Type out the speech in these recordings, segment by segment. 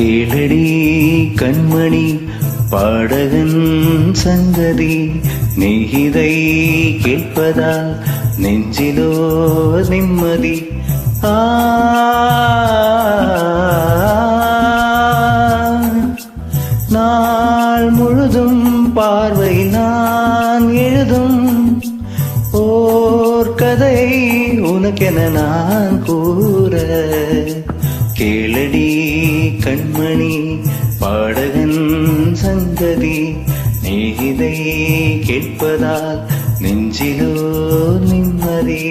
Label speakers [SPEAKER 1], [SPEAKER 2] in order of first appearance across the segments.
[SPEAKER 1] கேளடி கண்மணி பாடகன் சங்கதி, நீ இதை கேட்பதால் நெஞ்சிலோ நிம்மதி. நாள் முழுதும் பார்வை நான் எழுதும் ஓர் கதை உனக்கென நான் கூற. கேளடி கண்மணி பாடகன் சங்கதி, நீ இதை கேட்பதால் நெஞ்சிலோ நிம்மதி.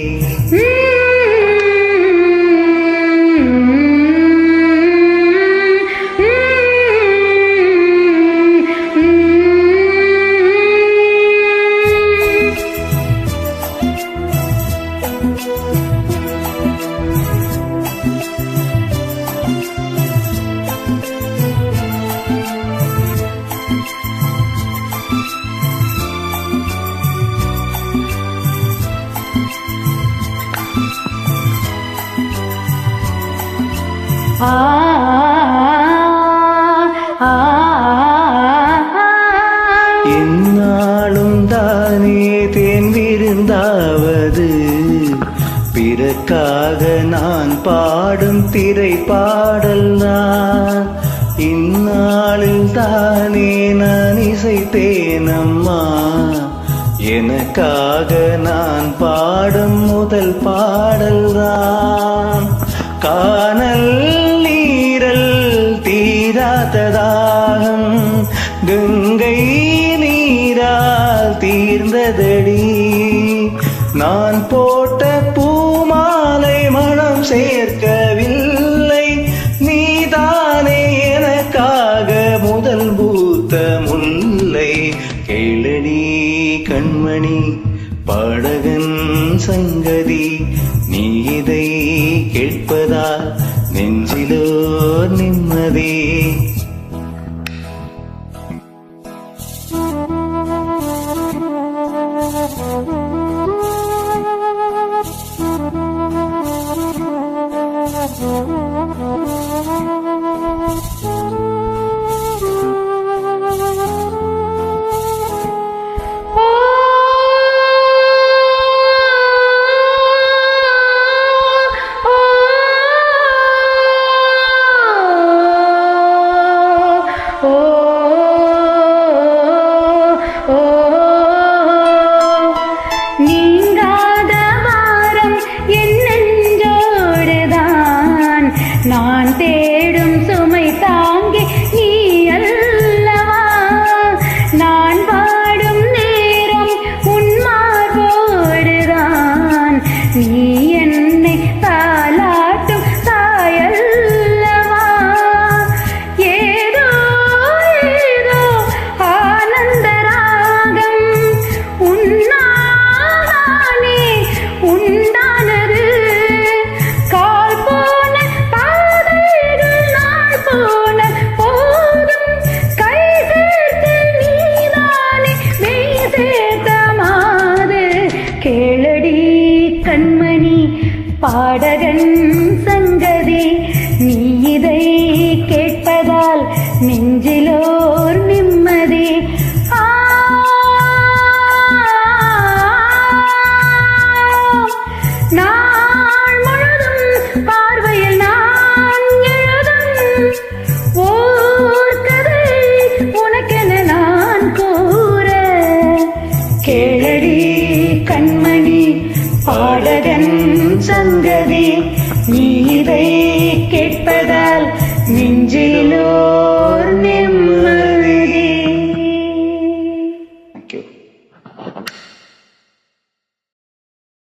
[SPEAKER 1] என்னாலும் தானே தேன் விருந்தாவது, பிறக்காக நான் பாடும் திரை பாடல் நான். இந்நாளில் தானே நான் இசைத்தேனம்மா, எனக்காக நான் பாடும் முதல் பாடல் தான். காணல் நீரல் தீராததாகம் கங்கை நீரால் தீர்ந்ததடி. நான் போட்ட பூமாலை மனம் சேர்க்கவில்லை, நீதானே எனக்காக முதல் பூத்த முல்லை. கேளடி கண்மணி பாடகன் சங்கதி, நீ இதை கேட்பதா நெஞ்சிலோ நிம்மதி.
[SPEAKER 2] நான் தேடும் சுமை தாங்கி நீ அல்லவா, நான் பாடும் நேரம் உன் மார்போடுதான். நீ என்னை தாலாட்டும் தாயல்லவா. ஏதோ ஏதோ ஆனந்த ராகம் உன்னாலே உண்டானது. கேளடி கண்மணி பாடகன் சங்கதி, நீ இதை கேட்பதால் நெஞ்சிலோர் நிம்மதி. நாள் முழுதும் பார்வையில் நான் எழுதும் ஓர் கதை உனக்கென நான் கூற. கேளடி கண்மணி பாடகன் சங்கதி, நீ இதை கேட்பதால் நெஞ்சிலோ